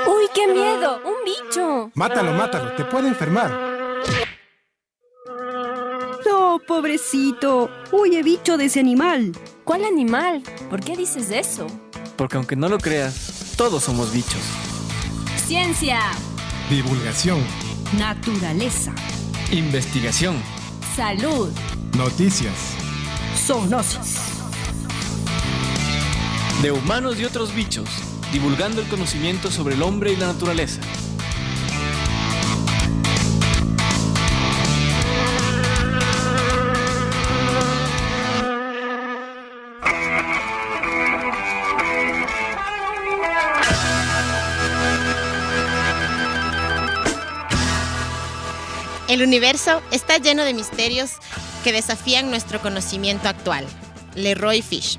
¡Uy, qué miedo! ¡Un bicho! Mátalo, te puede enfermar. No, pobrecito. Huye, bicho, de ese animal. ¿Cuál animal? ¿Por qué dices eso? Porque aunque no lo creas, todos somos bichos. Ciencia, Divulgación, Naturaleza. Investigación. salud. noticias. Zoonosis. De humanos y otros bichos, divulgando el conocimiento sobre el hombre y la naturaleza. El universo está lleno de misterios que desafían nuestro conocimiento actual. Leroy Fish.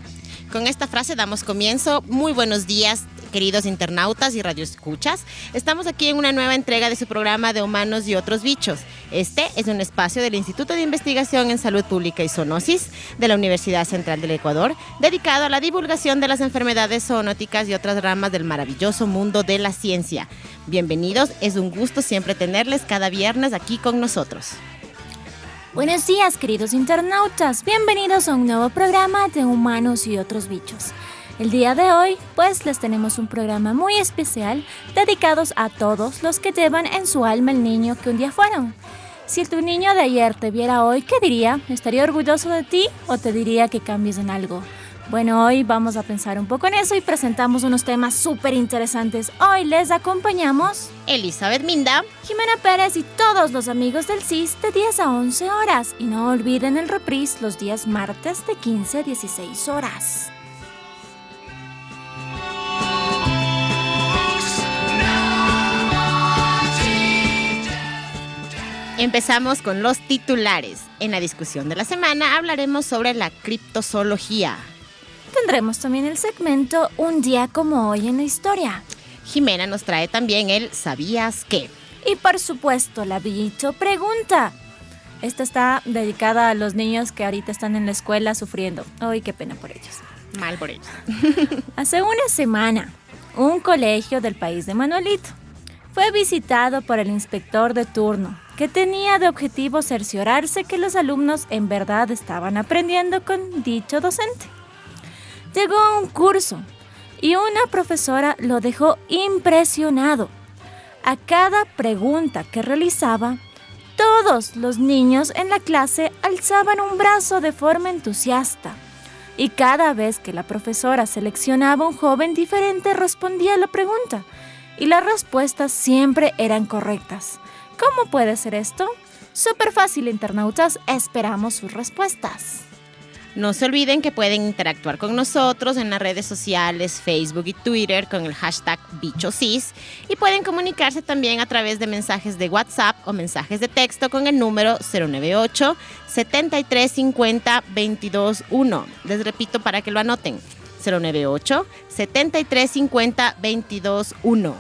Con esta frase damos comienzo. Muy buenos días, queridos internautas y radioescuchas. Estamos aquí en una nueva entrega de su programa de Humanos y otros bichos. Este es un espacio del Instituto de Investigación en Salud Pública y Zoonosis de la Universidad Central del Ecuador, dedicado a la divulgación de las enfermedades zoonóticas y otras ramas del maravilloso mundo de la ciencia. Bienvenidos, es un gusto siempre tenerles cada viernes aquí con nosotros. Buenos días, queridos internautas. Bienvenidos a un nuevo programa de Humanos y otros bichos. El día de hoy, pues, les tenemos un programa muy especial dedicados a todos los que llevan en su alma el niño que un día fueron. Si tu niño de ayer te viera hoy, ¿qué diría? ¿Estaría orgulloso de ti o te diría que cambies en algo? Bueno, hoy vamos a pensar un poco en eso y presentamos unos temas súper interesantes. Hoy les acompañamos Elizabeth Minda. Jimena Pérez y todos los amigos del CIS de 10 a 11 horas. Y no olviden el reprise los días martes de 15 a 16 horas. Empezamos con los titulares. En la discusión de la semana hablaremos sobre la criptozoología. Tendremos también el segmento Un día como hoy en la historia. Jimena nos trae también el ¿Sabías qué? Y por supuesto, la Bicho Pregunta. Esta está dedicada a los niños que ahorita están en la escuela sufriendo. ¡Ay, qué pena por ellos! Mal por ellos. Hace una semana, un colegio del país de Manuelito fue visitado por el inspector de turno, que tenía de objetivo cerciorarse que los alumnos en verdad estaban aprendiendo con dicho docente. Llegó a un curso y una profesora lo dejó impresionado. A cada pregunta que realizaba, todos los niños en la clase alzaban un brazo de forma entusiasta. Y cada vez que la profesora seleccionaba un joven diferente, respondía a la pregunta. Y las respuestas siempre eran correctas. ¿Cómo puede ser esto? Súper fácil, internautas. Esperamos sus respuestas. No se olviden que pueden interactuar con nosotros en las redes sociales, Facebook y Twitter con el hashtag BichoSIS y pueden comunicarse también a través de mensajes de WhatsApp o mensajes de texto con el número 098 7350 221. Les repito para que lo anoten, 098 7350 221.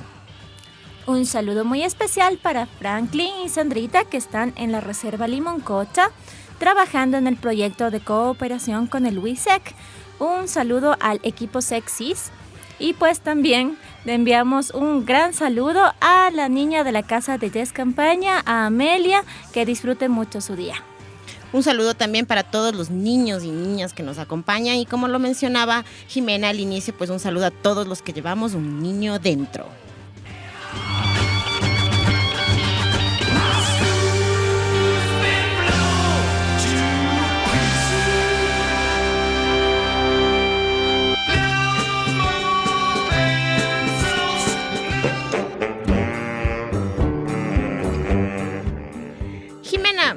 Un saludo muy especial para Franklin y Sandrita que están en la Reserva Limoncocha trabajando en el proyecto de cooperación con el WISEC. Un saludo al equipo SECSIS y pues también le enviamos un gran saludo a la niña de la casa de Yes Campaña, a Amelia, que disfrute mucho su día. Un saludo también para todos los niños y niñas que nos acompañan y como lo mencionaba Jimena al inicio, pues un saludo a todos los que llevamos un niño dentro.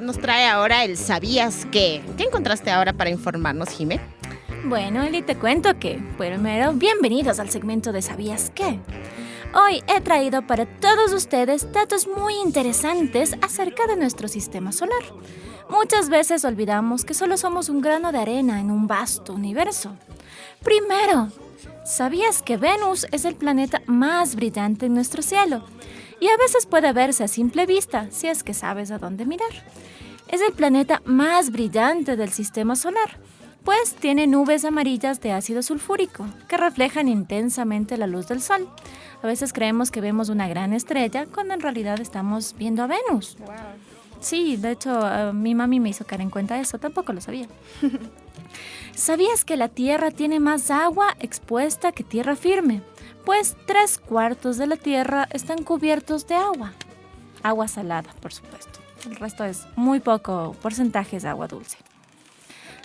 Nos trae ahora el ¿Sabías qué? ¿Qué encontraste ahora para informarnos, Jimé? Bueno, Eli, te cuento que, primero, bienvenidos al segmento de ¿Sabías qué? Hoy he traído para todos ustedes datos muy interesantes acerca de nuestro sistema solar. Muchas veces olvidamos que solo somos un grano de arena en un vasto universo. Primero, ¿sabías que Venus es el planeta más brillante en nuestro cielo? Y a veces puede verse a simple vista, si es que sabes a dónde mirar. Es el planeta más brillante del sistema solar. pues tiene nubes amarillas de ácido sulfúrico que reflejan intensamente la luz del Sol. A veces creemos que vemos una gran estrella cuando en realidad estamos viendo a Venus. Wow. Sí, de hecho, mi mami me hizo caer en cuenta de eso, tampoco lo sabía. ¿Sabías que la Tierra tiene más agua expuesta que tierra firme? Pues 3/4 de la Tierra están cubiertos de agua. Agua salada, por supuesto. El resto es muy poco porcentaje de agua dulce.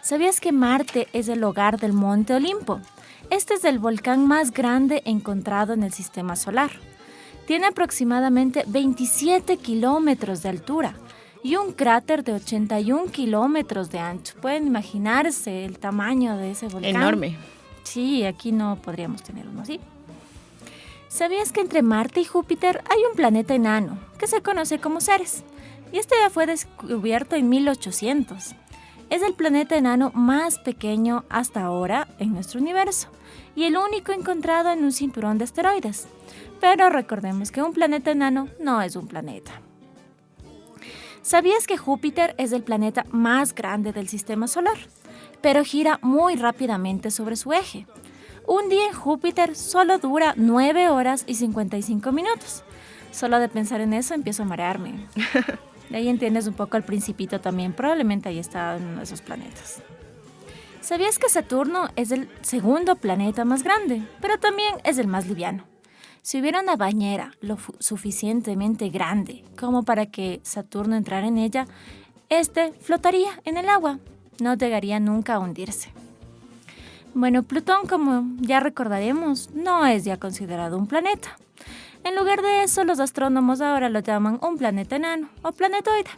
¿Sabías que Marte es el hogar del Monte Olimpo? Este es el volcán más grande encontrado en el sistema solar. Tiene aproximadamente 27 kilómetros de altura y un cráter de 81 kilómetros de ancho. Pueden imaginarse el tamaño de ese volcán. Enorme. Sí, aquí no podríamos tener uno así. ¿Sabías que entre Marte y Júpiter hay un planeta enano que se conoce como Ceres? Y este ya fue descubierto en 1800. Es el planeta enano más pequeño hasta ahora en nuestro universo y el único encontrado en un cinturón de asteroides. Pero recordemos que un planeta enano no es un planeta. ¿Sabías que Júpiter es el planeta más grande del sistema solar, pero gira muy rápidamente sobre su eje? Un día en Júpiter solo dura 9 horas y 55 minutos. Solo de pensar en eso empiezo a marearme. De ahí entiendes un poco al Principito también, probablemente ahí está en uno de esos planetas. ¿Sabías que Saturno es el segundo planeta más grande, pero también es el más liviano? Si hubiera una bañera lo suficientemente grande como para que Saturno entrara en ella, este flotaría en el agua, no llegaría nunca a hundirse. Bueno, Plutón, como ya recordaremos, no es ya considerado un planeta. En lugar de eso, los astrónomos ahora lo llaman un planeta enano o planetoide.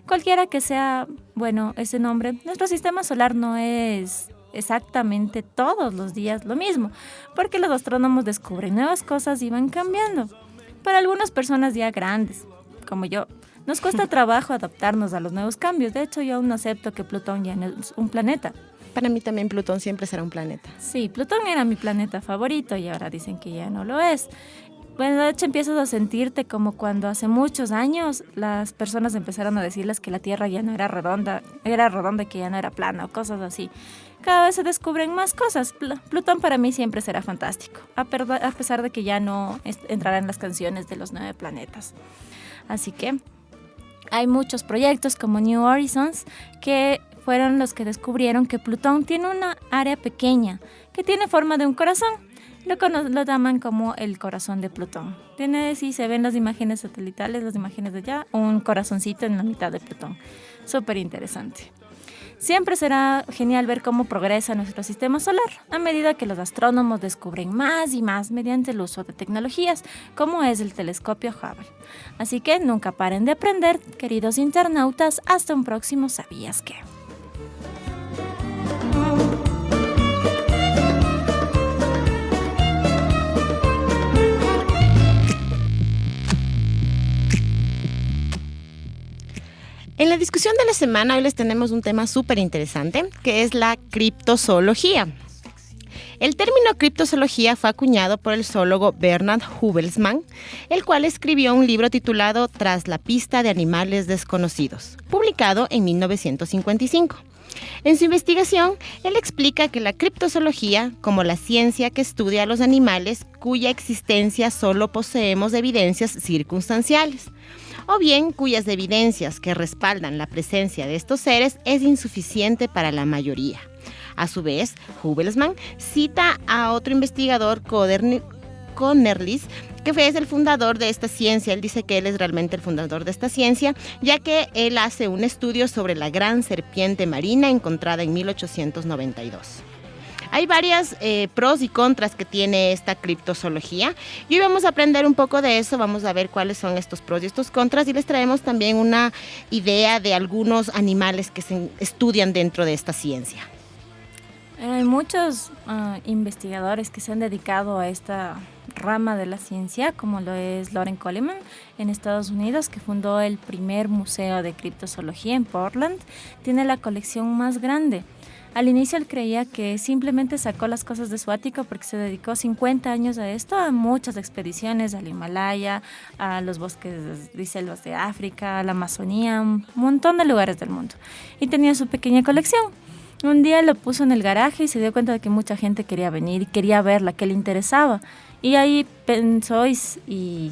Cualquiera que sea, bueno, ese nombre, nuestro sistema solar no es exactamente todos los días lo mismo, porque los astrónomos descubren nuevas cosas y van cambiando. Para algunas personas ya grandes, como yo, nos cuesta trabajo adaptarnos a los nuevos cambios. De hecho, yo aún no acepto que Plutón ya no es un planeta. Para mí también Plutón siempre será un planeta. Sí, Plutón era mi planeta favorito y ahora dicen que ya no lo es. Bueno, de hecho empiezas a sentirte como cuando hace muchos años las personas empezaron a decirles que la Tierra ya no era redonda y que ya no era plana o cosas así. Cada vez se descubren más cosas. Plutón para mí siempre será fantástico, a pesar de que ya no entrará en las canciones de los 9 planetas. Así que hay muchos proyectos como New Horizons que fueron los que descubrieron que Plutón tiene una área pequeña que tiene forma de un corazón. Lo llaman como el corazón de Plutón. Tiene, si se ven las imágenes satelitales, las imágenes de allá, un corazoncito en la mitad de Plutón. Súper interesante. Siempre será genial ver cómo progresa nuestro sistema solar a medida que los astrónomos descubren más y más mediante el uso de tecnologías, como es el telescopio Hubble. Así que nunca paren de aprender, queridos internautas. Hasta un próximo ¿Sabías qué? En la discusión de la semana hoy les tenemos un tema súper interesante, que es la criptozoología. El término criptozoología fue acuñado por el zoólogo Bernard Hubelsmann, el cual escribió un libro titulado Tras la pista de animales desconocidos, publicado en 1955. En su investigación, él explica que la criptozoología, como la ciencia que estudia a los animales cuya existencia solo poseemos evidencias circunstanciales, o bien cuyas evidencias que respaldan la presencia de estos seres es insuficiente para la mayoría. A su vez, Hubelsmann cita a otro investigador, Connerlis, que es el fundador de esta ciencia. Él dice que él es realmente el fundador de esta ciencia, ya que él hace un estudio sobre la gran serpiente marina encontrada en 1892. Hay varias pros y contras que tiene esta criptozoología y hoy vamos a aprender un poco de eso, vamos a ver cuáles son estos pros y estos contras y les traemos también una idea de algunos animales que se estudian dentro de esta ciencia. Hay muchos investigadores que se han dedicado a esta rama de la ciencia, como lo es Loren Coleman en Estados Unidos, que fundó el primer museo de criptozoología en Portland. Tiene la colección más grande. Al inicio él creía que simplemente sacó las cosas de su ático porque se dedicó 50 años a esto, a muchas expediciones al Himalaya, a los bosques y selvas de África, a la Amazonía, un montón de lugares del mundo. Y tenía su pequeña colección. Un día lo puso en el garaje y se dio cuenta de que mucha gente quería venir y quería verla, que le interesaba. Y ahí pensó y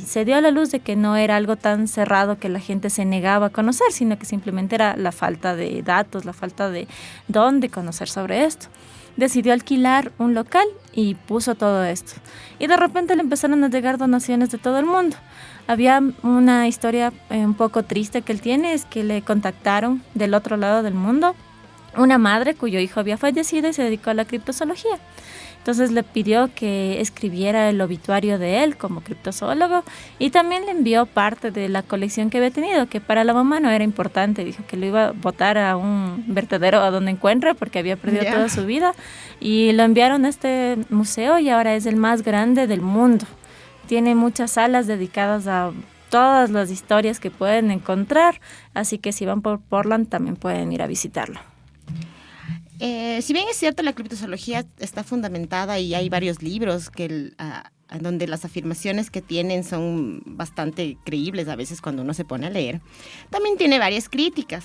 se dio a la luz de que no era algo tan cerrado que la gente se negaba a conocer, sino que simplemente era la falta de datos, la falta de dónde conocer sobre esto. Decidió alquilar un local y puso todo esto. Y de repente le empezaron a llegar donaciones de todo el mundo. Había una historia un poco triste que él tiene, es que le contactaron del otro lado del mundo una madre cuyo hijo había fallecido y se dedicó a la criptozoología. Entonces le pidió que escribiera el obituario de él como criptozoólogo y también le envió parte de la colección que había tenido, que para la mamá no era importante. Dijo que lo iba a botar a un vertedero a donde encuentre porque había perdido toda su vida. Y lo enviaron a este museo y ahora es el más grande del mundo. Tiene muchas salas dedicadas a todas las historias que pueden encontrar, así que si van por Portland también pueden ir a visitarlo. Si bien es cierto, la criptozoología está fundamentada y hay varios libros donde las afirmaciones que tienen son bastante creíbles a veces cuando uno se pone a leer, también tiene varias críticas.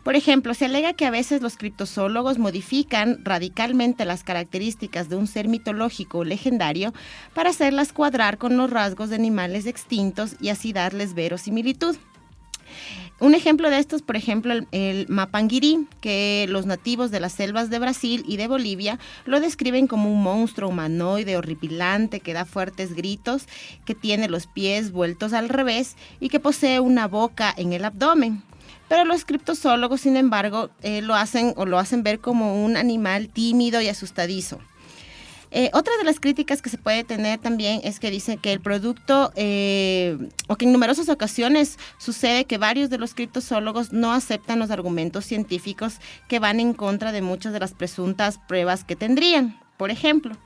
Por ejemplo, se alega que a veces los criptozoólogos modifican radicalmente las características de un ser mitológico o legendario para hacerlas cuadrar con los rasgos de animales extintos y así darles verosimilitud. Un ejemplo de esto es, por ejemplo, el mapanguiri, que los nativos de las selvas de Brasil y de Bolivia lo describen como un monstruo humanoide horripilante que da fuertes gritos, que tiene los pies vueltos al revés y que posee una boca en el abdomen. Pero los criptozoólogos, sin embargo, lo hacen ver como un animal tímido y asustadizo. Otra de las críticas que se puede tener también es que dicen que el producto, o que en numerosas ocasiones sucede que varios de los criptozoólogos no aceptan los argumentos científicos que van en contra de muchas de las presuntas pruebas que tendrían. Por ejemplo,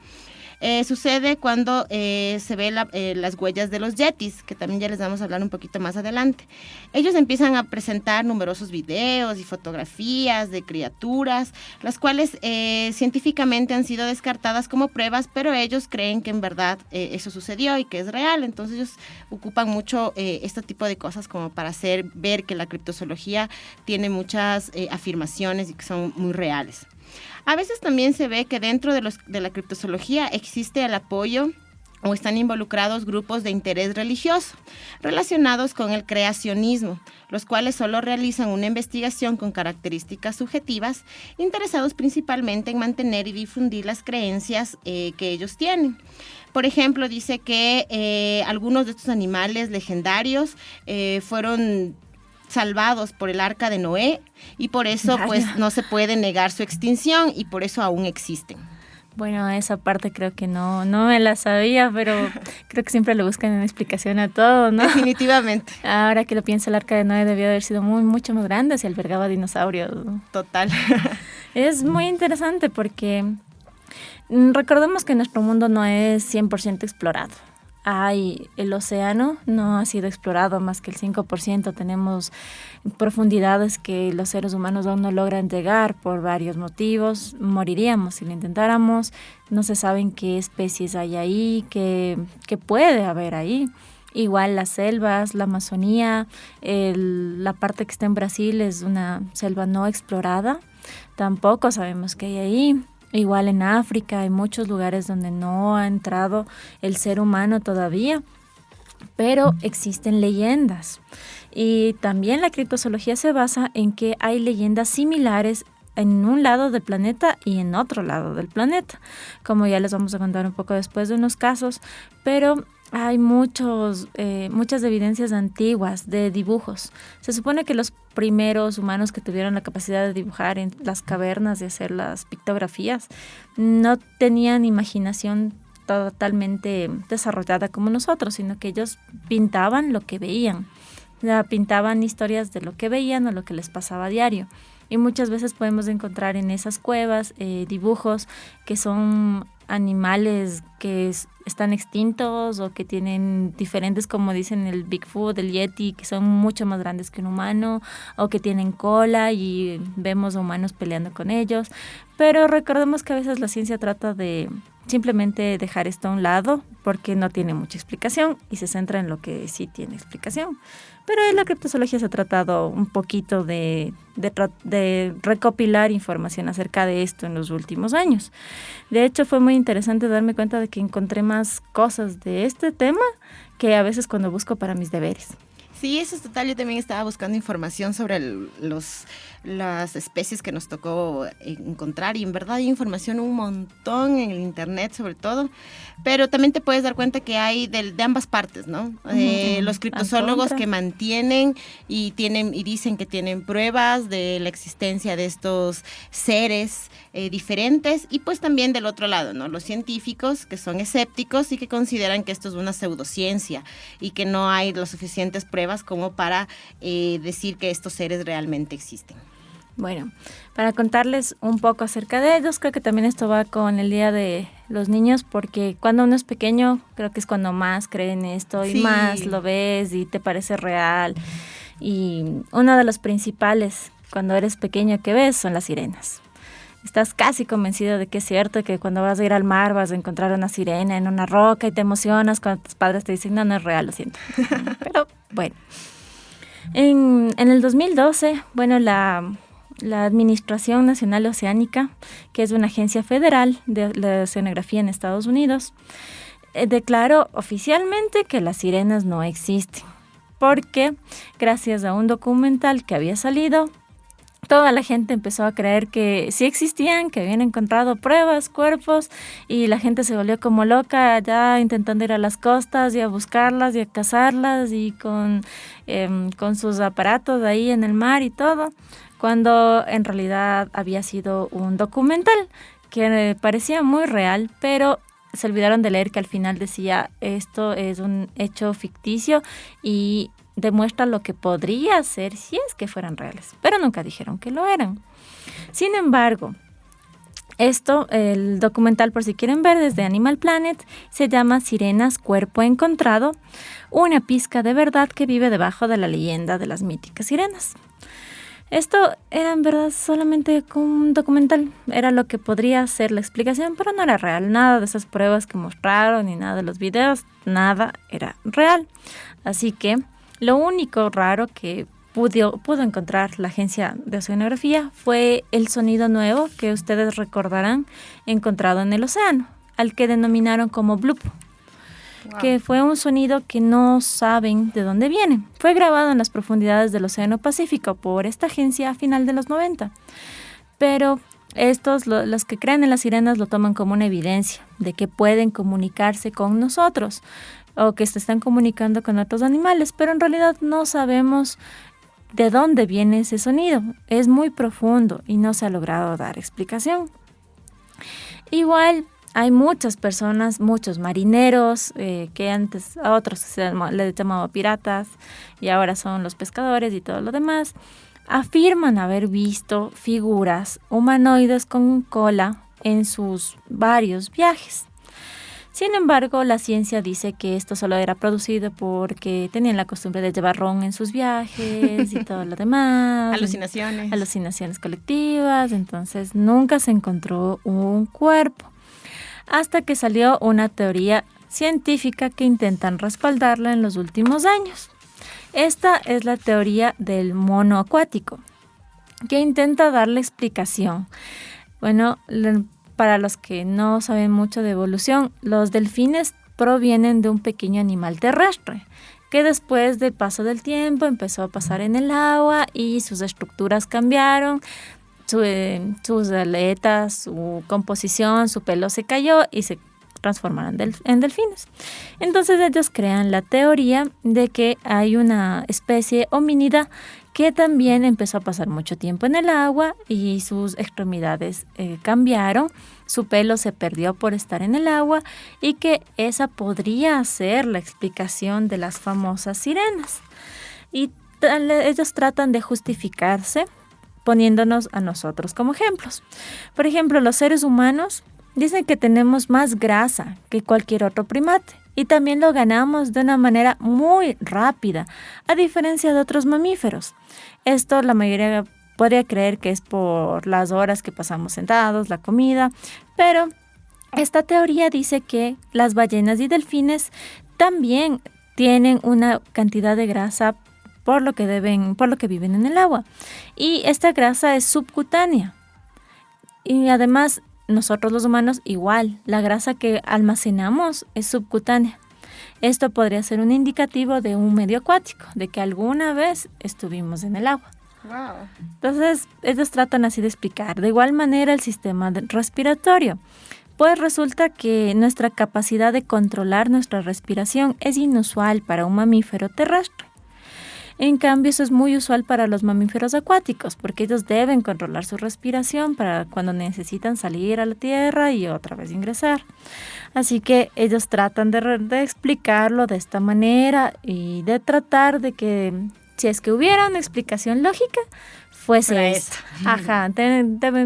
sucede cuando se ve las huellas de los yetis, que también ya les vamos a hablar un poquito más adelante. Ellos empiezan a presentar numerosos videos y fotografías de criaturas, las cuales científicamente han sido descartadas como pruebas, pero ellos creen que en verdad eso sucedió y que es real. Entonces ellos ocupan mucho este tipo de cosas como para hacer ver que la criptozoología tiene muchas afirmaciones y que son muy reales. A veces también se ve que dentro de la criptozoología existe el apoyo o están involucrados grupos de interés religioso relacionados con el creacionismo, los cuales solo realizan una investigación con características subjetivas, interesados principalmente en mantener y difundir las creencias que ellos tienen. Por ejemplo, dice que algunos de estos animales legendarios fueron salvados por el arca de Noé y por eso pues no se puede negar su extinción y por eso aún existen. Bueno, esa parte creo que no me la sabía, pero creo que siempre le buscan una explicación a todo, ¿no? Definitivamente. Ahora que lo pienso, el arca de Noé debió haber sido mucho más grande si albergaba dinosaurios. Total. Es muy interesante porque recordemos que nuestro mundo no es 100% explorado. El océano no ha sido explorado más que el 5%. Tenemos profundidades que los seres humanos aún no logran llegar por varios motivos. Moriríamos si lo intentáramos. No se saben qué especies hay ahí, qué puede haber ahí. Igual las selvas, la Amazonía, la parte que está en Brasil es una selva no explorada. Tampoco sabemos qué hay ahí. Igual en África hay muchos lugares donde no ha entrado el ser humano todavía, pero existen leyendas. Y también la criptozoología se basa en que hay leyendas similares en un lado del planeta y en otro lado del planeta, como ya les vamos a contar un poco después de unos casos, pero hay muchas evidencias antiguas de dibujos. Se supone que los primeros humanos que tuvieron la capacidad de dibujar en las cavernas y hacer las pictografías no tenían imaginación totalmente desarrollada como nosotros, sino que ellos pintaban lo que veían. Pintaban historias de lo que veían o lo que les pasaba a diario. Y muchas veces podemos encontrar en esas cuevas dibujos que son animales que están extintos o que tienen diferentes, como dicen el Bigfoot, el Yeti, que son mucho más grandes que un humano, o que tienen cola y vemos humanos peleando con ellos. Pero recordemos que a veces la ciencia trata de simplemente dejar esto a un lado porque no tiene mucha explicación y se centra en lo que sí tiene explicación. Pero en la criptozoología se ha tratado un poquito de recopilar información acerca de esto en los últimos años. De hecho, fue muy interesante darme cuenta de que encontré más cosas de este tema que a veces cuando busco para mis deberes. Sí, eso es total. Yo también estaba buscando información sobre las especies que nos tocó encontrar y en verdad hay información un montón en el internet sobre todo, pero también te puedes dar cuenta que hay de ambas partes, ¿no? Los criptozoólogos que mantienen y dicen que tienen pruebas de la existencia de estos seres diferentes y pues también del otro lado, ¿no? Los científicos que son escépticos y que consideran que esto es una pseudociencia y que no hay las suficientes pruebas como para decir que estos seres realmente existen. Bueno, para contarles un poco acerca de ellos, creo que también esto va con el Día de los Niños, porque cuando uno es pequeño, creo que es cuando más cree en esto y más lo ves y te parece real. Y uno de los principales cuando eres pequeño que ves son las sirenas. Estás casi convencido de que es cierto, que cuando vas a ir al mar vas a encontrar una sirena en una roca y te emocionas cuando tus padres te dicen, no es real, lo siento. Pero bueno, en el 2012, bueno, la Administración Nacional Oceánica, que es una agencia federal de la oceanografía en Estados Unidos, declaró oficialmente que las sirenas no existen, porque gracias a un documental que había salido, toda la gente empezó a creer que sí existían, que habían encontrado pruebas, cuerpos, y la gente se volvió como loca ya intentando ir a las costas y a buscarlas y a cazarlas y con sus aparatos ahí en el mar y todo, cuando en realidad había sido un documental que parecía muy real, pero se olvidaron de leer que al final decía esto es un hecho ficticio y demuestra lo que podría ser si es que fueran reales, pero nunca dijeron que lo eran. Sin embargo, el documental, por si quieren ver, desde Animal Planet, se llama Sirenas Cuerpo Encontrado, una pizca de verdad que vive debajo de la leyenda de las míticas sirenas. Esto era en verdad solamente un documental, era lo que podría ser la explicación, pero no era real. Nada de esas pruebas que mostraron ni nada de los videos, nada era real. Así que lo único raro que pudo encontrar la agencia de oceanografía fue el sonido nuevo que ustedes recordarán encontrado en el océano, al que denominaron como bloop. Wow. Que fue un sonido que no saben de dónde viene. Fue grabado en las profundidades del Océano Pacífico por esta agencia a final de los 90. Pero los que creen en las sirenas lo toman como una evidencia de que pueden comunicarse con nosotros o que se están comunicando con otros animales, pero en realidad no sabemos de dónde viene ese sonido. Es muy profundo y no se ha logrado dar explicación. Igual hay muchas personas, muchos marineros, que antes a otros les llamaba piratas y ahora son los pescadores y todo lo demás, afirman haber visto figuras humanoides con cola en sus varios viajes. Sin embargo, la ciencia dice que esto solo era producido porque tenían la costumbre de llevar ron en sus viajes y todo lo demás. Alucinaciones colectivas, entonces nunca se encontró un cuerpo. Hasta que salió una teoría científica que intentan respaldarla en los últimos años. Esta es la teoría del mono acuático, que intenta darle explicación. Bueno, para los que no saben mucho de evolución, los delfines provienen de un pequeño animal terrestre, que después del paso del tiempo empezó a pasar en el agua y sus estructuras cambiaron. Sus aletas, su composición, su pelo se cayó y se transformaron en delfines. Entonces ellos crean la teoría de que hay una especie homínida que también empezó a pasar mucho tiempo en el agua y sus extremidades cambiaron, su pelo se perdió por estar en el agua y que esa podría ser la explicación de las famosas sirenas. Y ellos tratan de justificarse poniéndonos a nosotros como ejemplos. Por ejemplo, los seres humanos dicen que tenemos más grasa que cualquier otro primate y también lo ganamos de una manera muy rápida, a diferencia de otros mamíferos. Esto la mayoría podría creer que es por las horas que pasamos sentados, la comida, pero Esta teoría dice que las ballenas y delfines también tienen una cantidad de grasa por lo que viven en el agua. Y esta grasa es subcutánea. Y además, nosotros los humanos igual, la grasa que almacenamos es subcutánea. Esto podría ser un indicativo de un medio acuático, de que alguna vez estuvimos en el agua. Wow. Entonces, ellos tratan así de explicar. De igual manera, el sistema respiratorio. Pues resulta que nuestra capacidad de controlar nuestra respiración es inusual para un mamífero terrestre. En cambio, eso es muy usual para los mamíferos acuáticos, porque ellos deben controlar su respiración para cuando necesitan salir a la tierra y otra vez ingresar. Así que ellos tratan de explicarlo de esta manera y de tratar de que, si es que hubiera una explicación lógica, fuese esto. Ajá,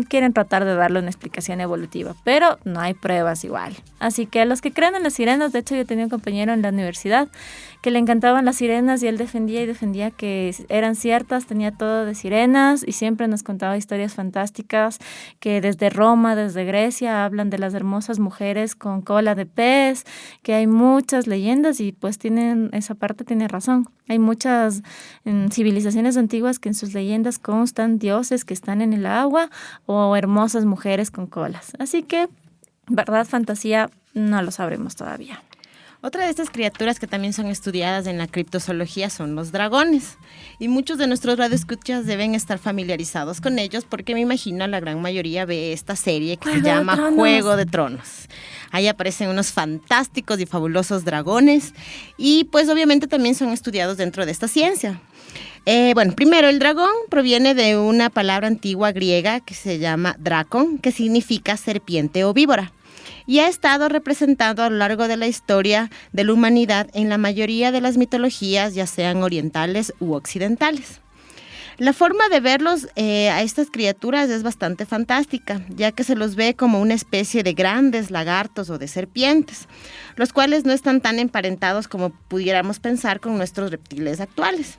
quieren tratar de darle una explicación evolutiva, pero no hay pruebas igual. Así que a los que creen en las sirenas, de hecho yo tenía un compañero en la universidad que le encantaban las sirenas y él defendía que eran ciertas, tenía todo de sirenas y siempre nos contaba historias fantásticas que desde Roma, desde Grecia hablan de las hermosas mujeres con cola de pez, que hay muchas leyendas y pues esa parte tiene razón. Hay muchas civilizaciones antiguas que en sus leyendas constan dioses que están en el agua o hermosas mujeres con colas. Así que, verdad, fantasía, no lo sabremos todavía. Otra de estas criaturas que también son estudiadas en la criptozoología son los dragones. Y muchos de nuestros radioescuchas deben estar familiarizados con ellos porque me imagino la gran mayoría ve esta serie que se llama Juego de Tronos. Ahí aparecen unos fantásticos y fabulosos dragones y pues obviamente también son estudiados dentro de esta ciencia. Primero, el dragón proviene de una palabra antigua griega que se llama drakon, que significa serpiente o víbora. Y ha estado representado a lo largo de la historia de la humanidad en la mayoría de las mitologías, ya sean orientales u occidentales. La forma de verlos a estas criaturas es bastante fantástica, ya que se los ve como una especie de grandes lagartos o de serpientes, los cuales no están tan emparentados como pudiéramos pensar con nuestros reptiles actuales.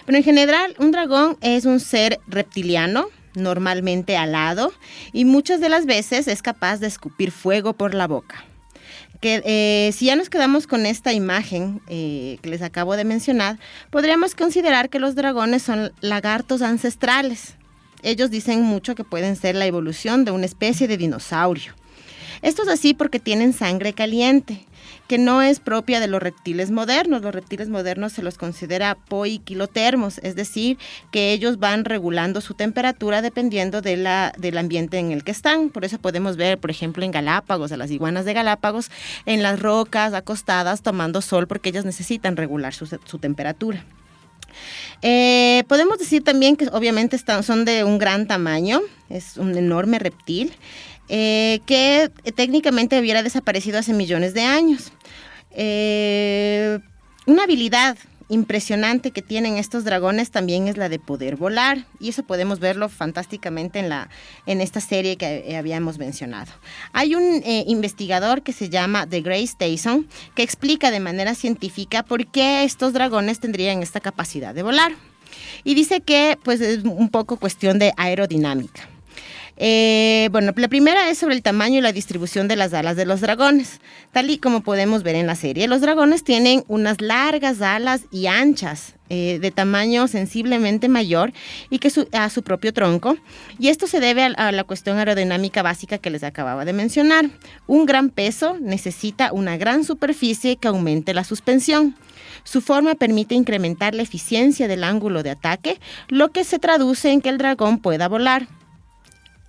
Pero en general, un dragón es un ser reptiliano, normalmente alado, y muchas de las veces es capaz de escupir fuego por la boca. Si ya nos quedamos con esta imagen que les acabo de mencionar, podríamos considerar que los dragones son lagartos ancestrales. Ellos dicen mucho que pueden ser la evolución de una especie de dinosaurio. Esto es así porque tienen sangre caliente, que no es propia de los reptiles modernos. Los reptiles modernos se los considera poiquilotermos, es decir, que ellos van regulando su temperatura dependiendo del ambiente en el que están. Por eso podemos ver, por ejemplo, en Galápagos, a las iguanas de Galápagos, en las rocas acostadas tomando sol porque ellas necesitan regular su temperatura. Podemos decir también que obviamente son de un gran tamaño, es un enorme reptil, que técnicamente hubiera desaparecido hace millones de años. Una habilidad impresionante que tienen estos dragones también es la de poder volar, y eso podemos verlo fantásticamente en esta serie que habíamos mencionado. Hay un investigador que se llama The Grace Tyson que explica de manera científica por qué estos dragones tendrían esta capacidad de volar, y dice que pues es un poco cuestión de aerodinámica. La primera es sobre el tamaño y la distribución de las alas de los dragones, tal y como podemos ver en la serie. Los dragones tienen unas largas alas y anchas, de tamaño sensiblemente mayor y que a su propio tronco, y esto se debe a la cuestión aerodinámica básica que les acababa de mencionar. Un gran peso necesita una gran superficie que aumente la suspensión. Su forma permite incrementar la eficiencia del ángulo de ataque, lo que se traduce en que el dragón pueda volar.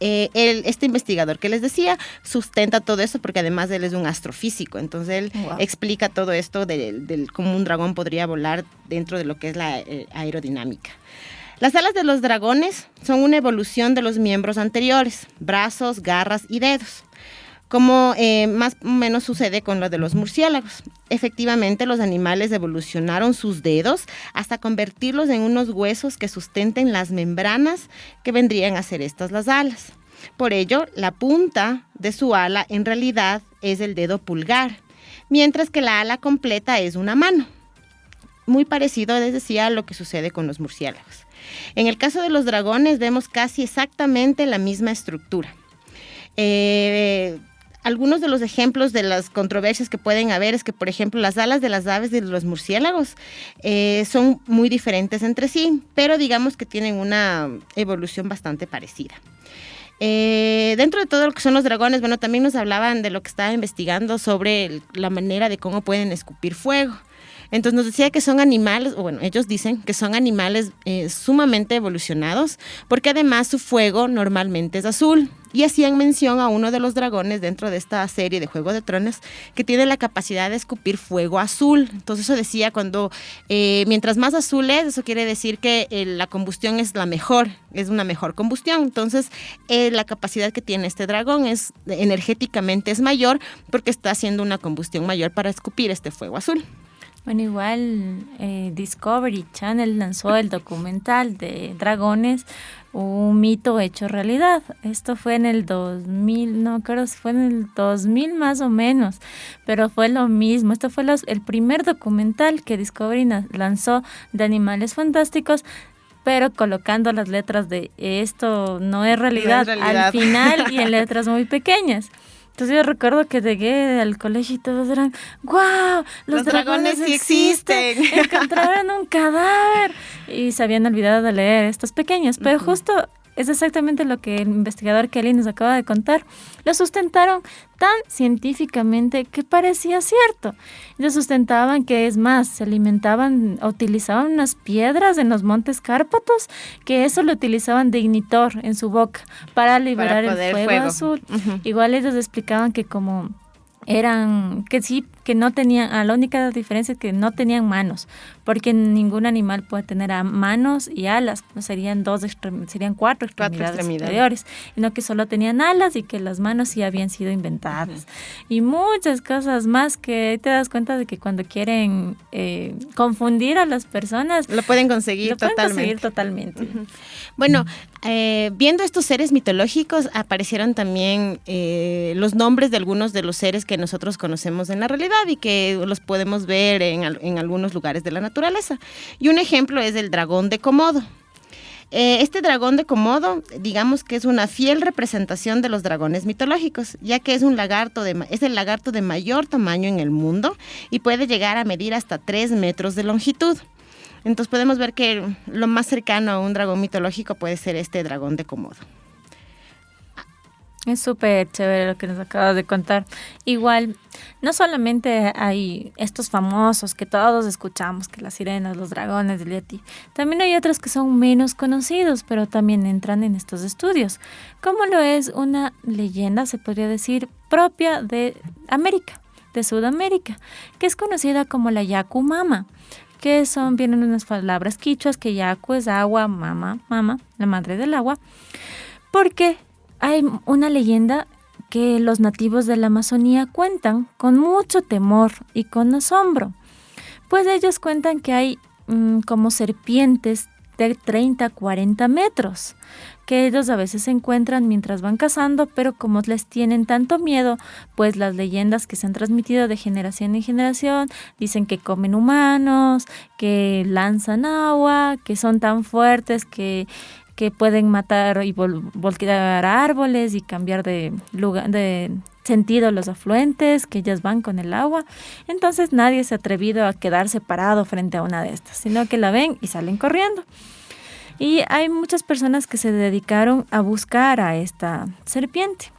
Este investigador que les decía sustenta todo eso porque además él es un astrofísico, entonces él explica todo esto de cómo un dragón podría volar dentro de lo que es la aerodinámica. Las alas de los dragones son una evolución de los miembros anteriores, brazos, garras y dedos, como más o menos sucede con lo de los murciélagos. Efectivamente, los animales evolucionaron sus dedos hasta convertirlos en unos huesos que sustenten las membranas que vendrían a ser estas las alas. Por ello, la punta de su ala en realidad es el dedo pulgar, mientras que la ala completa es una mano. Muy parecido, les decía, a lo que sucede con los murciélagos. En el caso de los dragones vemos casi exactamente la misma estructura. algunos de los ejemplos de las controversias que pueden haber es que, por ejemplo, las alas de las aves de los murciélagos son muy diferentes entre sí, pero digamos que tienen una evolución bastante parecida. Dentro de todo lo que son los dragones, bueno, también nos hablaban de lo que estaba investigando sobre la manera de cómo pueden escupir fuego. Entonces nos decía que son animales, o bueno, ellos dicen que son animales sumamente evolucionados, porque además su fuego normalmente es azul. Y hacían mención a uno de los dragones dentro de esta serie de Juego de Tronos que tiene la capacidad de escupir fuego azul. Entonces eso decía mientras más azul es, eso quiere decir que la combustión es una mejor combustión. Entonces la capacidad que tiene este dragón energéticamente es mayor porque está haciendo una combustión mayor para escupir este fuego azul. Bueno, igual Discovery Channel lanzó el documental de dragones, un mito hecho realidad. Esto fue en el 2000, no creo si fue en el 2000 más o menos, pero fue lo mismo. Esto fue el primer documental que Discovery lanzó de animales fantásticos, pero colocando las letras de esto no es realidad al final y en letras muy pequeñas. Entonces yo recuerdo que llegué al colegio y todos eran, ¡guau! Los dragones sí existen. Encontraron un cadáver. Y se habían olvidado de leer estos pequeños. Pero justo es exactamente lo que el investigador Kelly nos acaba de contar. Lo sustentaron tan científicamente que parecía cierto. Ellos sustentaban que, es más, se alimentaban, utilizaban unas piedras en los montes Cárpatos, que eso lo utilizaban de ignitor en su boca para liberar el fuego azul. Uh-huh. Igual ellos explicaban que como que no tenían, la única diferencia es que no tenían manos, porque ningún animal puede tener manos y alas, pues serían cuatro extremidades superiores, sino que solo tenían alas y que las manos sí habían sido inventadas. Uh-huh. Y muchas cosas más que te das cuenta de que cuando quieren confundir a las personas, lo pueden conseguir totalmente. Uh-huh. Bueno, viendo estos seres mitológicos, aparecieron también los nombres de algunos de los seres que nosotros conocemos en la realidad y que los podemos ver en algunos lugares de la naturaleza. Y un ejemplo es el dragón de Komodo. Este dragón de Komodo, digamos que es una fiel representación de los dragones mitológicos, ya que es el lagarto de mayor tamaño en el mundo y puede llegar a medir hasta 3 metros de longitud. Entonces podemos ver que lo más cercano a un dragón mitológico puede ser este dragón de Komodo. Es súper chévere lo que nos acabas de contar. Igual, no solamente hay estos famosos que todos escuchamos, que las sirenas, los dragones, el yeti. También hay otros que son menos conocidos, pero también entran en estos estudios. Como lo es una leyenda, se podría decir, propia de América, de Sudamérica, que es conocida como la Yacu-Mama, que vienen unas palabras quichuas, que Yacu es agua, mama, la madre del agua, porque hay una leyenda que los nativos de la Amazonía cuentan con mucho temor y con asombro. Pues ellos cuentan que hay como serpientes de 30 a 40 metros, que ellos a veces se encuentran mientras van cazando, pero como les tienen tanto miedo, pues las leyendas que se han transmitido de generación en generación dicen que comen humanos, que lanzan agua, que son tan fuertes que pueden matar y voltear árboles y cambiar de sentido los afluentes, que ellas van con el agua. Entonces nadie se ha atrevido a quedarse parado frente a una de estas, sino que la ven y salen corriendo. Y hay muchas personas que se dedicaron a buscar a esta serpiente.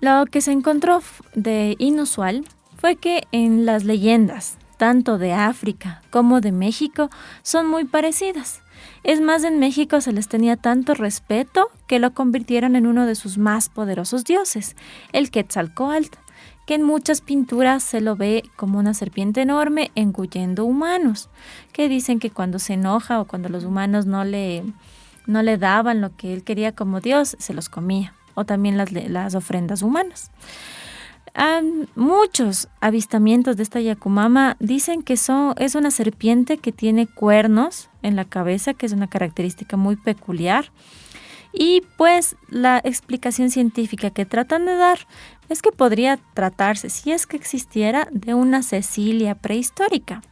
Lo que se encontró de inusual fue que en las leyendas, tanto de África como de México, son muy parecidas. Es más, en México se les tenía tanto respeto que lo convirtieron en uno de sus más poderosos dioses, el Quetzalcóatl, que en muchas pinturas se lo ve como una serpiente enorme engullendo humanos, que dicen que cuando se enoja o cuando los humanos no le daban lo que él quería como dios, se los comía, o también las ofrendas humanas. Muchos avistamientos de esta Yacu-Mama dicen que es una serpiente que tiene cuernos en la cabeza, que es una característica muy peculiar. Y pues la explicación científica que tratan de dar es que podría tratarse, si es que existiera, de una Cecilia prehistórica.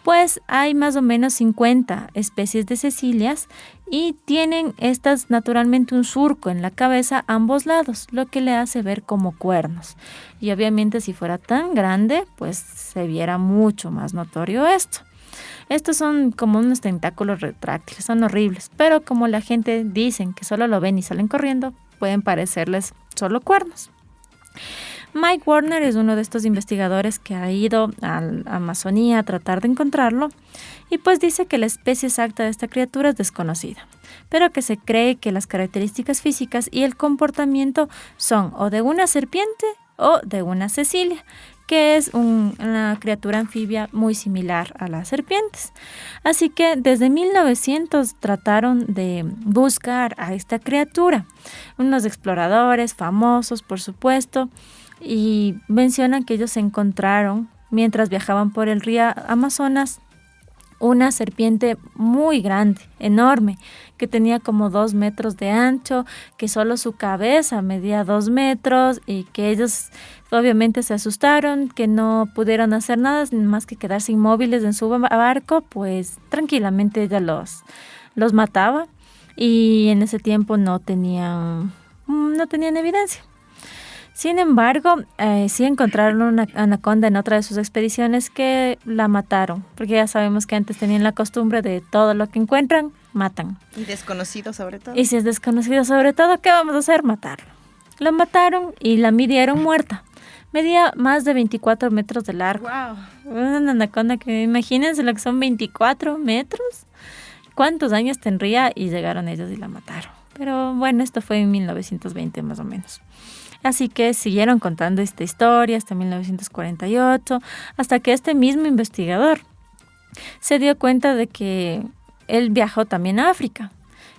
Pues hay más o menos 50 especies de cecilias y tienen estas naturalmente un surco en la cabeza a ambos lados, lo que le hace ver como cuernos. Y obviamente si fuera tan grande, pues se viera mucho más notorio esto. Estos son como unos tentáculos retráctiles, son horribles, pero como la gente dicen que solo lo ven y salen corriendo, pueden parecerles solo cuernos. Mike Warner es uno de estos investigadores que ha ido a la Amazonía a tratar de encontrarlo y pues dice que la especie exacta de esta criatura es desconocida, pero que se cree que las características físicas y el comportamiento son o de una serpiente o de una cecilia, que es una criatura anfibia muy similar a las serpientes. Así que desde 1900 trataron de buscar a esta criatura. Unos exploradores famosos, por supuesto, y mencionan que ellos encontraron, mientras viajaban por el río Amazonas, una serpiente muy grande, enorme, que tenía como 2 metros de ancho, que solo su cabeza medía 2 metros y que ellos obviamente se asustaron, que no pudieron hacer nada más que quedarse inmóviles en su barco, pues tranquilamente ella los mataba y en ese tiempo no tenían evidencia. Sin embargo, sí encontraron una anaconda en otra de sus expediciones que la mataron, porque ya sabemos que antes tenían la costumbre de todo lo que encuentran, matan. Y desconocido sobre todo. Y si es desconocido sobre todo, ¿qué vamos a hacer? Matarlo. La mataron y la midieron muerta. Medía más de 24 metros de largo. Wow. Una anaconda que imagínense lo que son 24 metros. ¿Cuántos años tendría? Y llegaron ellos y la mataron. Pero bueno, esto fue en 1920 más o menos. Así que siguieron contando esta historia hasta 1948, hasta que este mismo investigador se dio cuenta de que él viajó también a África.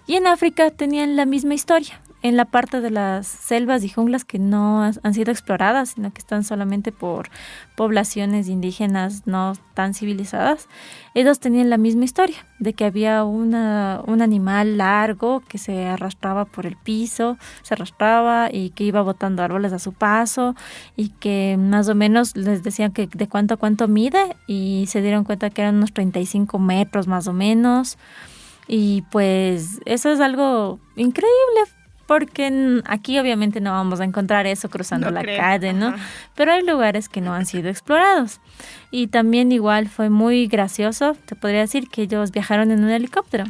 Y en África tenían la misma historia. En la parte de las selvas y junglas que no han sido exploradas, sino que están solamente por poblaciones indígenas no tan civilizadas, ellos tenían la misma historia, de que había un animal largo que se arrastraba por el piso, se arrastraba y que iba botando árboles a su paso y que más o menos les decían que de cuánto a cuánto mide y se dieron cuenta que eran unos 35 metros más o menos. Y pues eso es algo increíble, porque aquí obviamente no vamos a encontrar eso cruzando la calle, ¿no? Ajá. Pero hay lugares que no han sido explorados. Y también igual fue muy gracioso, te podría decir, que ellos viajaron en un helicóptero.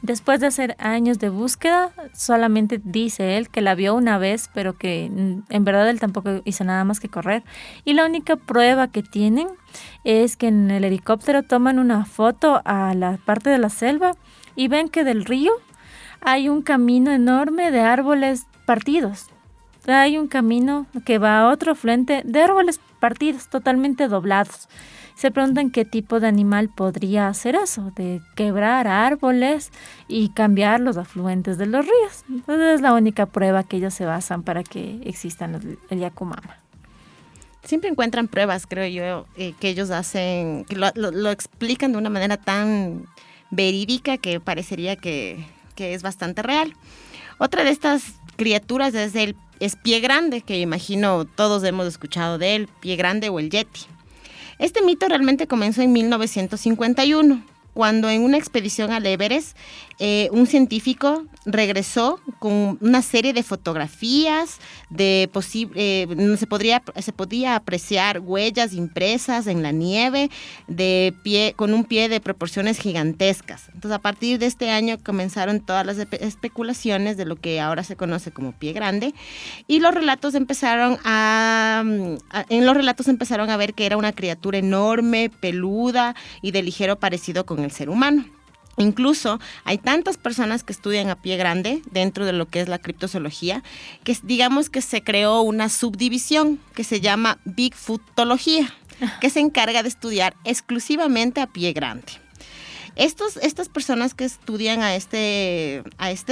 Después de hacer años de búsqueda, solamente dice él que la vio una vez, pero que en verdad él tampoco hizo nada más que correr. Y la única prueba que tienen es que en el helicóptero toman una foto a la parte de la selva y ven que del río hay un camino enorme de árboles partidos. Hay un camino que va a otro afluente de árboles partidos, totalmente doblados. Se preguntan qué tipo de animal podría hacer eso, de quebrar árboles y cambiar los afluentes de los ríos. Entonces es la única prueba que ellos se basan para que existan el Yakumama. Siempre encuentran pruebas, creo yo, que ellos hacen, que lo explican de una manera tan verídica que parecería que es bastante real. Otra de estas criaturas es Pie Grande, que imagino todos hemos escuchado de él, Pie Grande o el Yeti. Este mito realmente comenzó en 1951, cuando en una expedición al Everest, un científico regresó con una serie de fotografías donde se podía apreciar huellas impresas en la nieve con un pie de proporciones gigantescas. Entonces, a partir de este año comenzaron todas las especulaciones de lo que ahora se conoce como Pie Grande, y en los relatos empezaron a ver que era una criatura enorme, peluda y de ligero parecido con el ser humano. Incluso hay tantas personas que estudian a Pie Grande dentro de lo que es la criptozoología, que digamos que se creó una subdivisión que se llama Bigfootología, que se encarga de estudiar exclusivamente a Pie Grande. Estas personas que estudian a este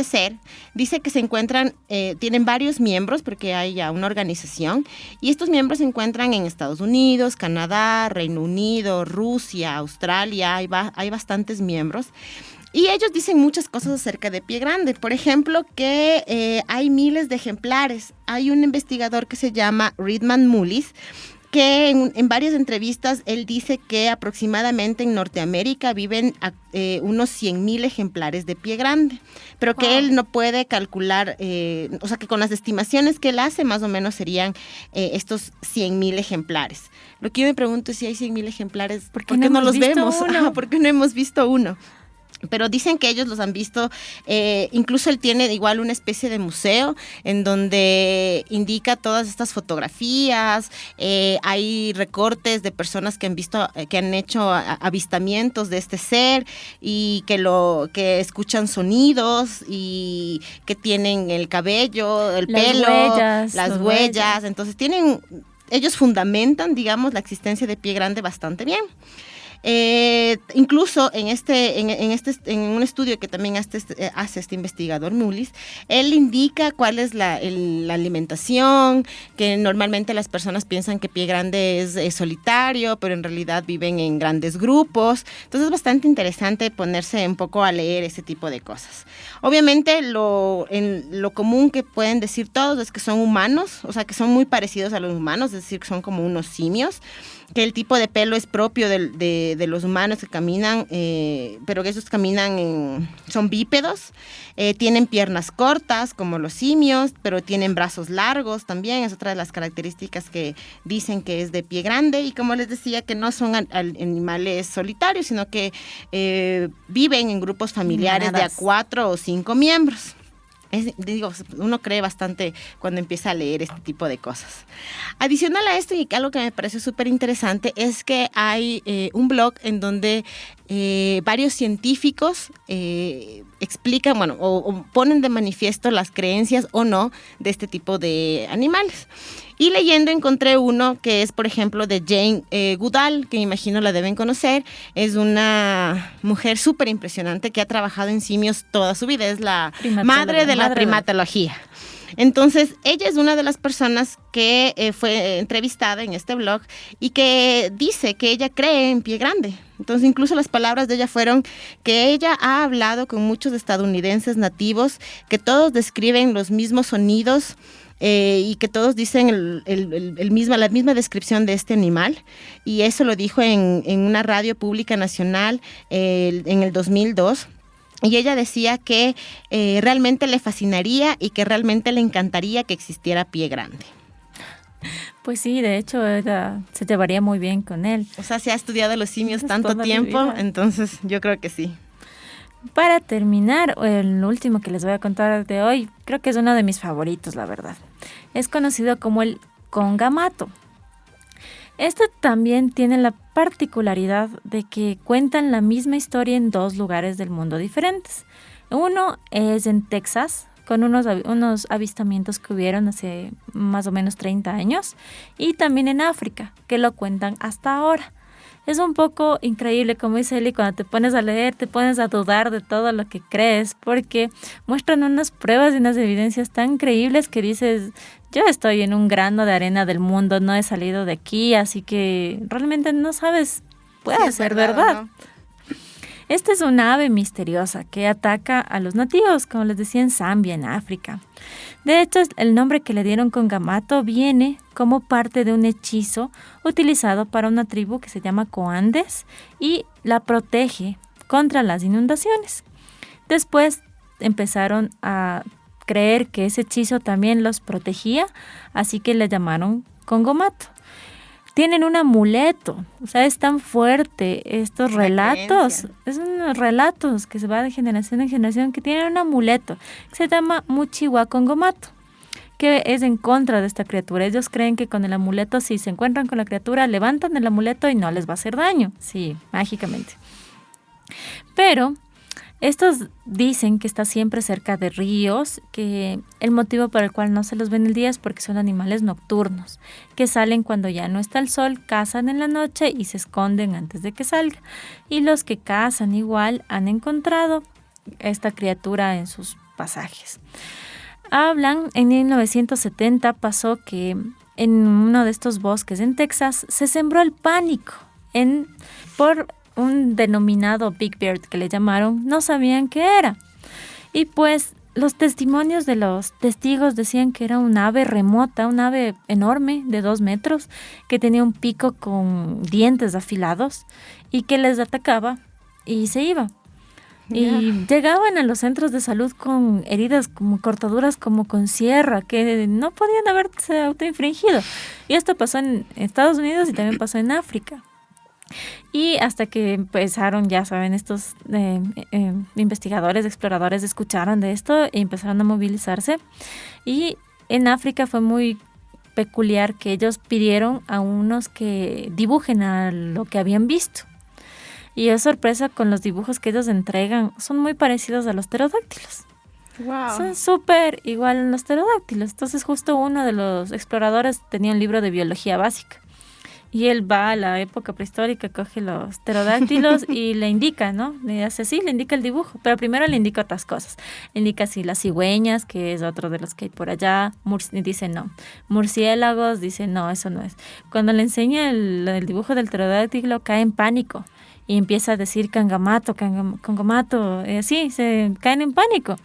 ser, dice que se encuentran, tienen varios miembros porque hay ya una organización, y estos miembros se encuentran en Estados Unidos, Canadá, Reino Unido, Rusia, Australia, hay bastantes miembros. Y ellos dicen muchas cosas acerca de Pie Grande. Por ejemplo, que hay miles de ejemplares. Hay un investigador que se llama Ridman Mullis, que en varias entrevistas él dice que aproximadamente en Norteamérica viven unos 100,000 ejemplares de pie grande, pero que él no puede calcular, o sea que con las estimaciones que él hace más o menos serían estos 100,000 ejemplares. Lo que yo me pregunto es si hay 100,000 ejemplares, ¿por qué no los vemos? ¿Por qué no hemos visto uno? Pero dicen que ellos los han visto, incluso él tiene igual una especie de museo en donde indica todas estas fotografías, hay recortes de personas que han visto, que han hecho avistamientos de este ser y que escuchan sonidos y que tienen el cabello, el pelo, las huellas, entonces ellos fundamentan, digamos, la existencia de pie grande bastante bien. Incluso en un estudio que también hace este investigador Mullis, él indica cuál es la alimentación, que normalmente las personas piensan que pie grande es solitario, pero en realidad viven en grandes grupos. Entonces es bastante interesante ponerse un poco a leer ese tipo de cosas. Obviamente lo común que pueden decir todos es que son humanos, o sea que son muy parecidos a los humanos, es decir, que son como unos simios, que el tipo de pelo es propio de los humanos que caminan, pero que esos son bípedos, tienen piernas cortas como los simios, pero tienen brazos largos también, es otra de las características que dicen que es de pie grande, y como les decía, que no son animales solitarios, sino que viven en grupos familiares de a 4 o 5 miembros. Uno cree bastante cuando empieza a leer este tipo de cosas. Adicional a esto, y algo que me pareció súper interesante, es que hay un blog en donde varios científicos explican, o ponen de manifiesto las creencias o no de este tipo de animales. Y leyendo encontré uno que es, por ejemplo, de Jane Goodall, que me imagino la deben conocer. Es una mujer súper impresionante que ha trabajado en simios toda su vida. Es la madre de la primatología. Entonces, ella es una de las personas que fue entrevistada en este blog y que dice que ella cree en pie grande. Entonces, incluso las palabras de ella fueron que ella ha hablado con muchos estadounidenses nativos, que todos describen los mismos sonidos, y que todos dicen la misma descripción de este animal, y eso lo dijo en una radio pública nacional en el 2002. Y ella decía que realmente le fascinaría y que realmente le encantaría que existiera pie grande. Pues sí, de hecho, se llevaría muy bien con él. O sea, se ha estudiado los simios tanto tiempo, entonces yo creo que sí. Para terminar, el último que les voy a contar de hoy, creo que es uno de mis favoritos, la verdad. Es conocido como el congamato. Este también tiene la particularidad de que cuentan la misma historia en 2 lugares del mundo diferentes. Uno es en Texas, con unos avistamientos que hubieron hace más o menos 30 años, y también en África, que lo cuentan hasta ahora. Es un poco increíble, como dice Eli, cuando te pones a leer, te pones a dudar de todo lo que crees, porque muestran unas pruebas y unas evidencias tan creíbles que dices, yo estoy en un grano de arena del mundo, no he salido de aquí, así que realmente no sabes, puede ser verdad. ¿No? Esta es una ave misteriosa que ataca a los nativos, como les decía, en Zambia, en África. De hecho, el nombre que le dieron congamato viene como parte de un hechizo utilizado para una tribu que se llama Coandes y la protege contra las inundaciones. Después empezaron a creer que ese hechizo también los protegía, así que le llamaron congamato. Tienen un amuleto, o sea, es tan fuerte estos relatos, es unos relatos que se va de generación en generación, que tienen un amuleto que se llama Muchiwa Congamato, que es en contra de esta criatura. Ellos creen que con el amuleto, si se encuentran con la criatura, levantan el amuleto y no les va a hacer daño, sí, mágicamente. Pero estos dicen que está siempre cerca de ríos, que el motivo por el cual no se los ven el día es porque son animales nocturnos, que salen cuando ya no está el sol, cazan en la noche y se esconden antes de que salga. Y los que cazan igual han encontrado esta criatura en sus pasajes. Hablan, en 1970 pasó que en uno de estos bosques en Texas se sembró el pánico por un denominado Big Bird que le llamaron, no sabían qué era. Y pues los testimonios de los testigos decían que era un ave remota, un ave enorme de 2 metros, que tenía un pico con dientes afilados y que les atacaba y se iba. Y llegaban a los centros de salud con heridas como cortaduras como con sierra, que no podían haberse autoinfringido. Y esto pasó en Estados Unidos y también pasó en África. Y hasta que empezaron, ya saben, estos investigadores, exploradores escucharon de esto y empezaron a movilizarse. Y en África fue muy peculiar que ellos pidieron a unos que dibujen a lo que habían visto. Y es sorpresa con los dibujos que ellos entregan, son muy parecidos a los pterodáctilos. Wow. Son súper igual a los pterodáctilos. Entonces justo uno de los exploradores tenía un libro de biología básica. Y él va a la época prehistórica, coge los pterodáctilos y le indica, ¿no? Le hace así, le indica el dibujo. Pero primero le indica otras cosas. Le indica así las cigüeñas, que es otro de los que hay por allá. Dice no. Murciélagos, dice no, eso no es. Cuando le enseña el dibujo del pterodáctilo, cae en pánico. Y empieza a decir cangamato, así, se caen en pánico.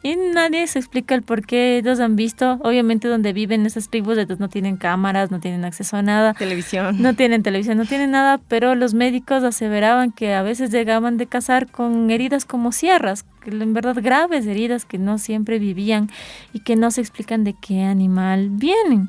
Y nadie se explica el por qué. Ellos han visto, obviamente donde viven esas tribus, ellos no tienen cámaras, no tienen acceso a nada. Televisión. No tienen televisión, no tienen nada, pero los médicos aseveraban que a veces llegaban de cazar con heridas como sierras, que en verdad graves heridas que no siempre vivían y que no se explican de qué animal vienen.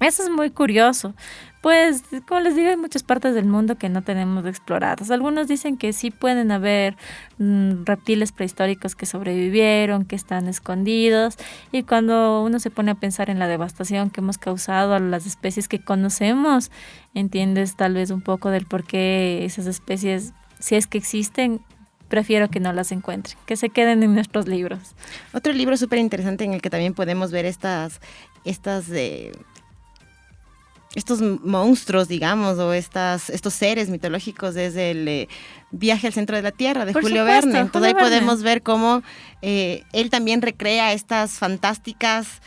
Eso es muy curioso. Pues, como les digo, hay muchas partes del mundo que no tenemos exploradas. Algunos dicen que sí pueden haber reptiles prehistóricos que sobrevivieron, que están escondidos. Y cuando uno se pone a pensar en la devastación que hemos causado a las especies que conocemos, entiendes tal vez un poco del por qué esas especies, si es que existen, prefiero que no las encuentren, que se queden en nuestros libros. Otro libro súper interesante en el que también podemos ver estos monstruos, digamos, o estos seres mitológicos es el Viaje al centro de la Tierra de Julio Verne. Entonces ahí podemos ver cómo él también recrea estas fantásticas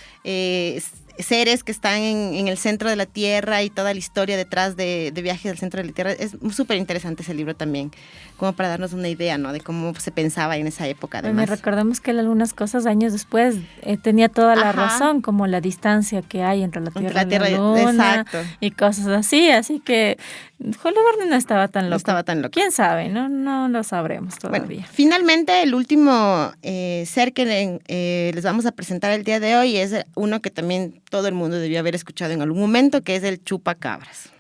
seres que están en el centro de la Tierra y toda la historia detrás de Viaje al centro de la Tierra. Es súper interesante ese libro también, como para darnos una idea, ¿no?, de cómo se pensaba en esa época. Además, recordemos que él algunas cosas años después tenía toda la razón, como la distancia que hay entre la Tierra y la Luna, exacto, y cosas así que Julio Verne no estaba tan loco. ¿Quién sabe? No lo sabremos todavía. Bueno, finalmente, el último ser que les vamos a presentar el día de hoy es uno que también todo el mundo debió haber escuchado en algún momento, que es el chupacabras.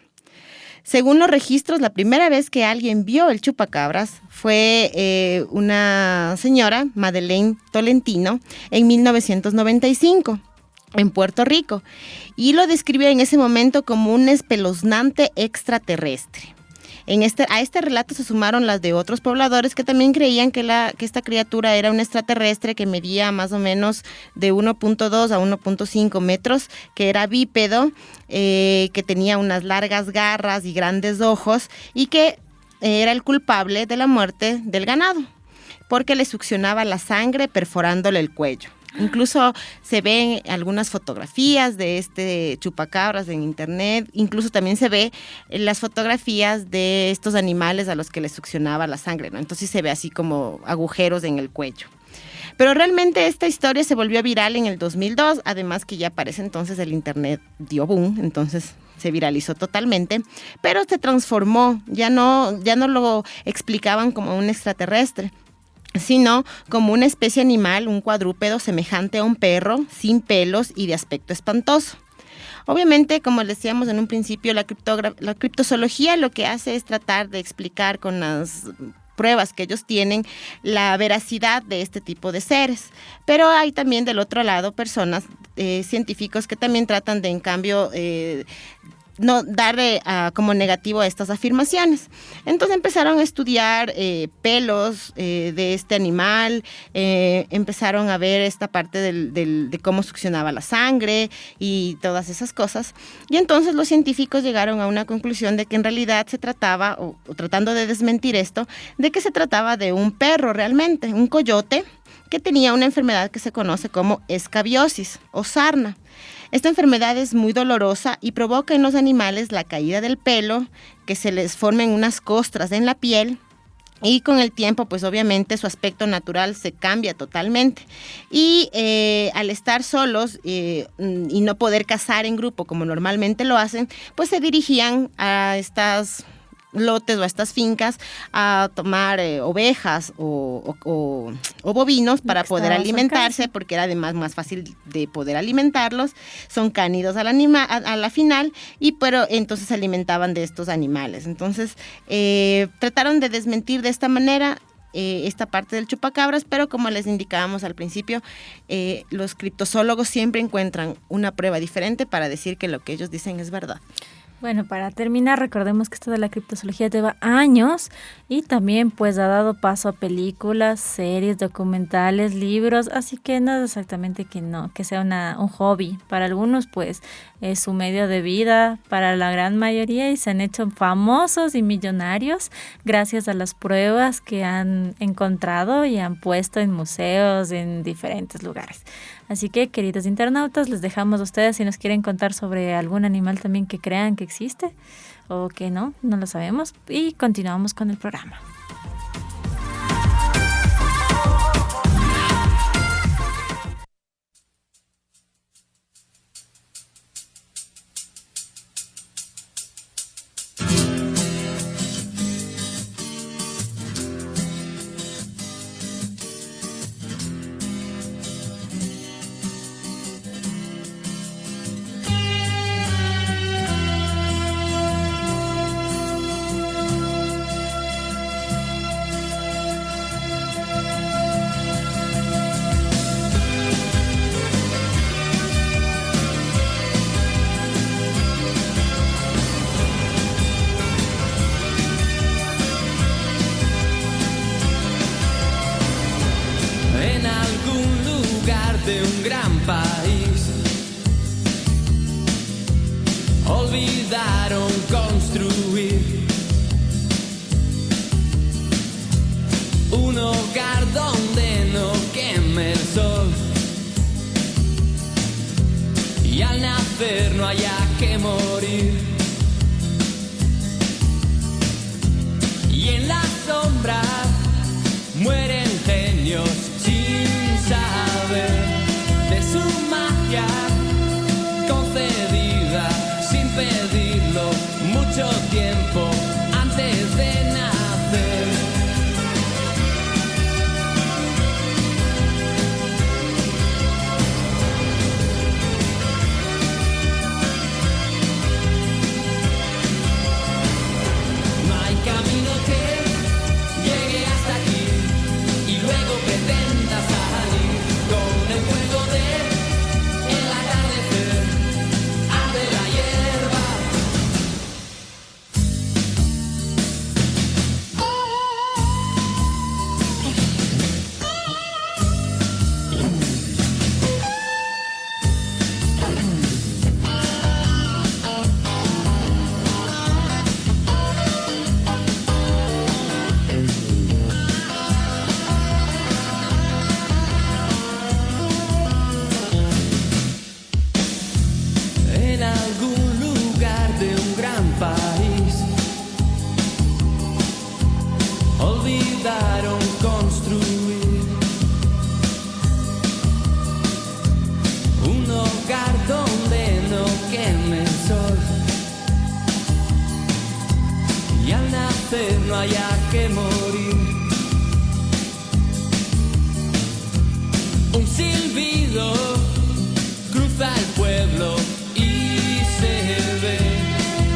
Según los registros, la primera vez que alguien vio el chupacabras fue una señora, Madeleine Tolentino, en 1995. En Puerto Rico, y lo describió en ese momento como un espeluznante extraterrestre. A este relato se sumaron las de otros pobladores que también creían que esta criatura era un extraterrestre que medía más o menos de 1.2 a 1.5 metros, que era bípedo, que tenía unas largas garras y grandes ojos, y que era el culpable de la muerte del ganado, porque le succionaba la sangre perforándole el cuello. Incluso se ven algunas fotografías de este chupacabras en internet, incluso también se ve las fotografías de estos animales a los que les succionaba la sangre, ¿no? Entonces se ve así como agujeros en el cuello. Pero realmente esta historia se volvió viral en el 2002, además que ya para ese entonces el internet dio boom, entonces se viralizó totalmente, pero se transformó, ya no lo explicaban como un extraterrestre, sino como una especie animal, un cuadrúpedo semejante a un perro, sin pelos y de aspecto espantoso. Obviamente, como decíamos en un principio, la criptozoología lo que hace es tratar de explicar con las pruebas que ellos tienen la veracidad de este tipo de seres. Pero hay también del otro lado personas, científicos, que también tratan de, en cambio, no darle como negativo a estas afirmaciones. Entonces empezaron a estudiar pelos de este animal, empezaron a ver esta parte de cómo succionaba la sangre y todas esas cosas. Y entonces los científicos llegaron a una conclusión de que en realidad se trataba, o tratando de desmentir esto, de que se trataba de un perro realmente, un coyote, que tenía una enfermedad que se conoce como escabiosis o sarna. Esta enfermedad es muy dolorosa y provoca en los animales la caída del pelo, que se les formen unas costras en la piel Y con el tiempo, pues obviamente su aspecto natural se cambia totalmente. Y al estar solos y no poder cazar en grupo como normalmente lo hacen, pues se dirigían a estas lotes o a estas fincas a tomar ovejas o bovinos para poder alimentarse, porque era además más fácil de poder alimentarlos. Son cánidos a la final, pero entonces se alimentaban de estos animales. Entonces trataron de desmentir de esta manera esta parte del chupacabras, pero como les indicábamos al principio, los criptozoólogos siempre encuentran una prueba diferente para decir que lo que ellos dicen es verdad. Bueno, para terminar, recordemos que esto de la criptozoología lleva años y también pues ha dado paso a películas, series, documentales, libros, así que no es exactamente que sea un hobby. Para algunos pues es su medio de vida, para la gran mayoría, y se han hecho famosos y millonarios gracias a las pruebas que han encontrado y han puesto en museos, en diferentes lugares. Así que, queridos internautas, les dejamos a ustedes si nos quieren contar sobre algún animal también que crean que existe o que no lo sabemos. Y continuamos con el programa. De un gran país olvidaron construir un hogar donde no queme el sol y al nacer no haya que morir, y en la sombra mueren genios sin saber de su magia concedida sin pedirlo mucho tiempo antes de nacer. No hay camino que llegue hasta aquí y luego pretenda salir con el fuego de el atardecer, arde la hierba. En algún lugar de un gran país olvidaron construir un hogar donde no queme el sol y al nacer no haya que morir. Un silbido cruza el pueblo y se ve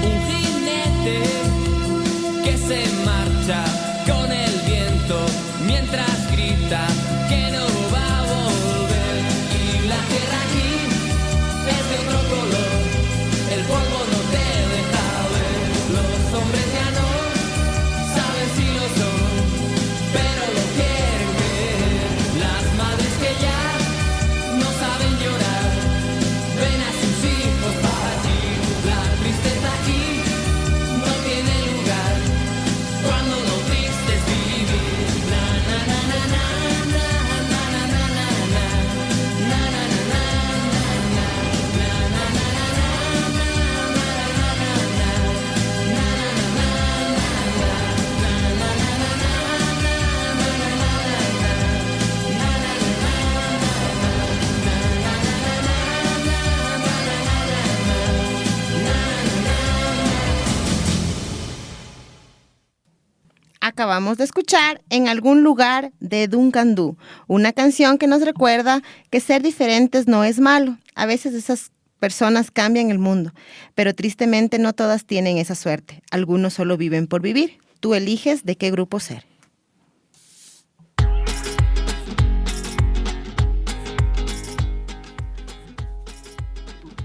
un jinete que se marcha con el viento mientras grita que no va a volver. Y la tierra aquí es de otro color, el polvo no te deja ver. Los hombres ya no saben si lo son, pero lo quieren creer. Las madres que ya no saben llorar ven a sus hijos partir. La tristeza aquí no tiene lugar cuando no acabamos de escuchar En algún lugar de Duncan Du, una canción que nos recuerda que ser diferentes no es malo. A veces esas personas cambian el mundo, pero tristemente no todas tienen esa suerte. Algunos solo viven por vivir. Tú eliges de qué grupo ser.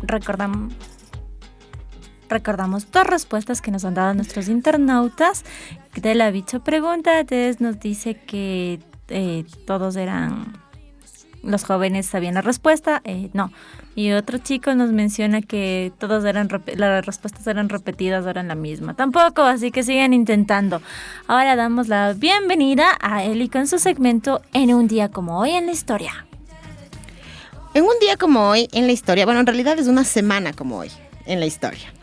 Recordamos dos respuestas que nos han dado nuestros internautas. De la Bicho Pregunta, nos dice que todos eran... Los jóvenes sabían la respuesta, no. Y otro chico nos menciona que todos las respuestas eran repetidas, eran la misma. Tampoco, así que sigan intentando. Ahora damos la bienvenida a Eli con su segmento En un día como hoy en la historia. En un día como hoy en la historia, bueno, en realidad es una semana como hoy en la historia.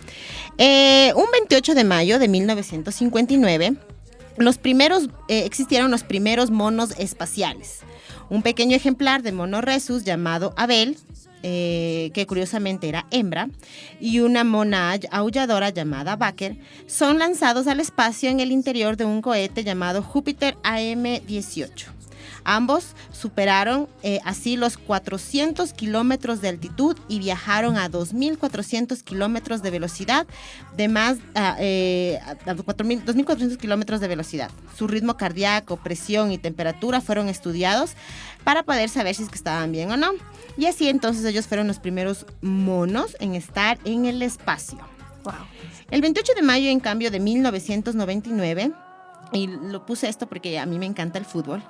Un 28 de mayo de 1959, existieron los primeros monos espaciales. Un pequeño ejemplar de mono rhesus llamado Abel, que curiosamente era hembra, y una mona aulladora llamada Baker, son lanzados al espacio en el interior de un cohete llamado Júpiter AM-18. Ambos superaron así los 400 kilómetros de altitud y viajaron a 2.400 kilómetros de velocidad, a 2.400 kilómetros de velocidad. Su ritmo cardíaco, presión y temperatura fueron estudiados para poder saber si es que estaban bien o no. Y así entonces ellos fueron los primeros monos en estar en el espacio. Wow. El 28 de mayo, en cambio, de 1999, y lo puse esto porque a mí me encanta el fútbol,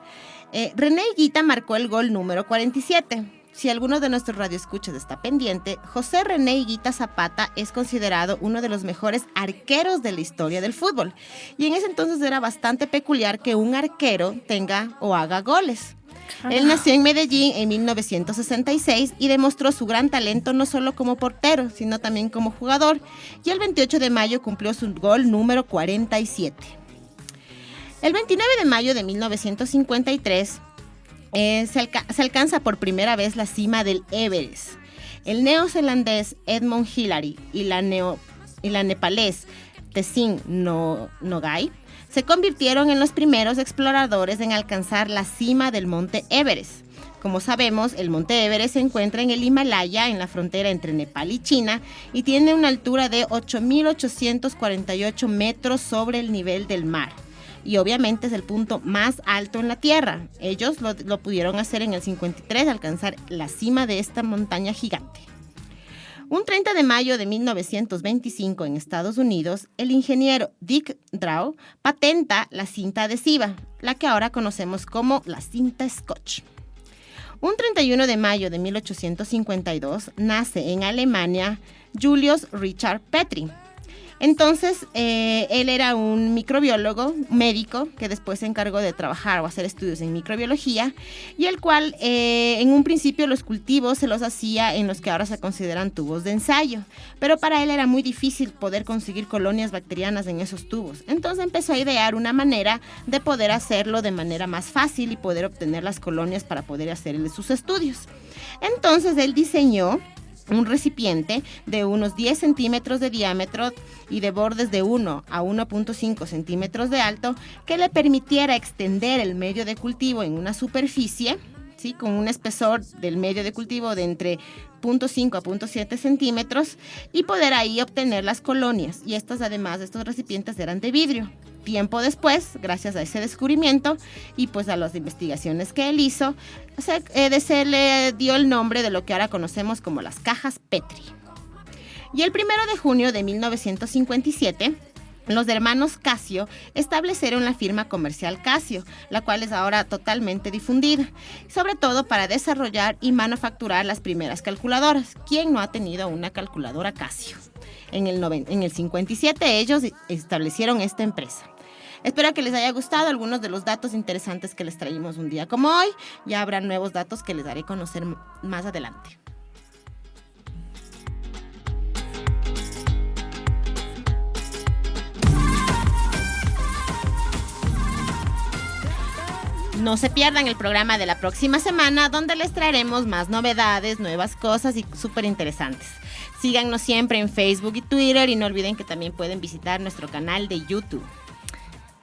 René Higuita marcó el gol número 47. Si alguno de nuestros radioescuchas está pendiente, José René Higuita Zapata es considerado uno de los mejores arqueros de la historia del fútbol. Y en ese entonces era bastante peculiar que un arquero tenga o haga goles. Él nació en Medellín en 1966 y demostró su gran talento no solo como portero, sino también como jugador. Y el 28 de mayo cumplió su gol número 47. El 29 de mayo de 1953 se alcanza por primera vez la cima del Everest. El neozelandés Edmund Hillary y la nepalés Tenzing Norgay se convirtieron en los primeros exploradores en alcanzar la cima del monte Everest. Como sabemos, el monte Everest se encuentra en el Himalaya, en la frontera entre Nepal y China, y tiene una altura de 8.848 metros sobre el nivel del mar. Y obviamente es el punto más alto en la Tierra. Ellos lo pudieron hacer en el 53, alcanzar la cima de esta montaña gigante. Un 30 de mayo de 1925 en Estados Unidos, el ingeniero Dick Draw patenta la cinta adhesiva, la que ahora conocemos como la cinta Scotch. Un 31 de mayo de 1852 nace en Alemania Julius Richard Petri. Entonces, él era un microbiólogo, médico, que después se encargó de trabajar o hacer estudios en microbiología, y el cual en un principio los cultivos se los hacía en los que ahora se consideran tubos de ensayo, pero para él era muy difícil poder conseguir colonias bacterianas en esos tubos. Entonces empezó a idear una manera de poder hacerlo de manera más fácil y poder obtener las colonias para poder hacer sus estudios. Entonces él diseñó un recipiente de unos 10 centímetros de diámetro y de bordes de 1 a 1.5 centímetros de alto, que le permitiera extender el medio de cultivo en una superficie, ¿sí?, con un espesor del medio de cultivo de entre 0.5 a 0.7 centímetros, y poder ahí obtener las colonias. Y estos recipientes eran de vidrio. Tiempo después, gracias a ese descubrimiento y pues a las investigaciones que él hizo, se le dio el nombre de lo que ahora conocemos como las cajas Petri. Y el 1 de junio de 1957, los hermanos Casio establecieron la firma comercial Casio, la cual es ahora totalmente difundida, sobre todo para desarrollar y manufacturar las primeras calculadoras. ¿Quién no ha tenido una calculadora Casio? En el 57 ellos establecieron esta empresa. Espero que les haya gustado algunos de los datos interesantes que les traímos un día como hoy. Ya habrá nuevos datos que les daré a conocer más adelante. No se pierdan el programa de la próxima semana, donde les traeremos más novedades, nuevas cosas y súper interesantes. Síganos siempre en Facebook y Twitter, y no olviden que también pueden visitar nuestro canal de YouTube.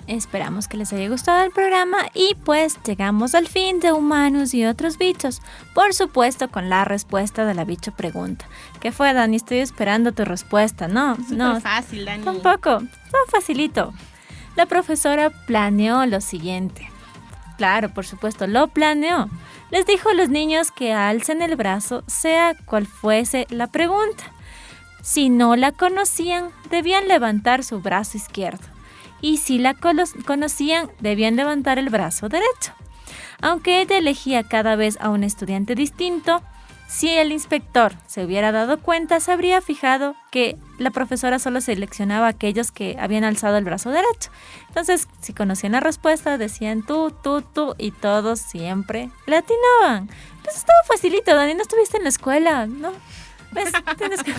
Esperamos que les haya gustado el programa y pues llegamos al fin de Humanos y otros bichos. Por supuesto con la respuesta de la bicho pregunta. ¿Qué fue, Dani? Estoy esperando tu respuesta. No, Súper fácil, Dani. Tampoco. Todo facilito. La profesora planeó lo siguiente. Claro, por supuesto, lo planeó. Les dijo a los niños que alcen el brazo, sea cual fuese la pregunta. Si no la conocían, debían levantar su brazo izquierdo. Y si la conocían, debían levantar el brazo derecho. Aunque ella elegía cada vez a un estudiante distinto, si el inspector se hubiera dado cuenta, se habría fijado que la profesora solo seleccionaba a aquellos que habían alzado el brazo derecho. Entonces, si conocían la respuesta, decían tú, y todos siempre le atinaban. Pues estaba facilito, Dani, no estuviste en la escuela, ¿no? ¿Ves? Tienes que...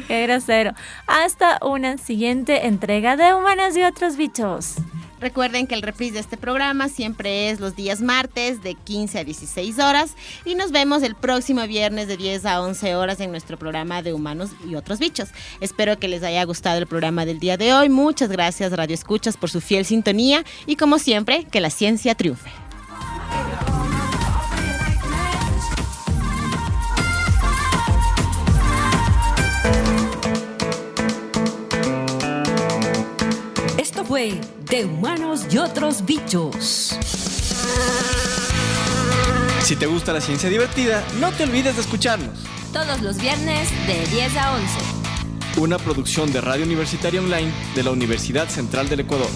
Qué grosero. Hasta una siguiente entrega de Humanos y otros bichos. Recuerden que el reprise de este programa siempre es los días martes de 15 a 16 horas y nos vemos el próximo viernes de 10 a 11 horas en nuestro programa de Humanos y otros bichos. Espero que les haya gustado el programa del día de hoy. Muchas gracias, Radio Escuchas, por su fiel sintonía y como siempre, que la ciencia triunfe. Esto fue de Humanos y otros bichos. Si te gusta la ciencia divertida, no te olvides de escucharnos. Todos los viernes de 10 a 11. Una producción de Radio Universitaria Online de la Universidad Central del Ecuador.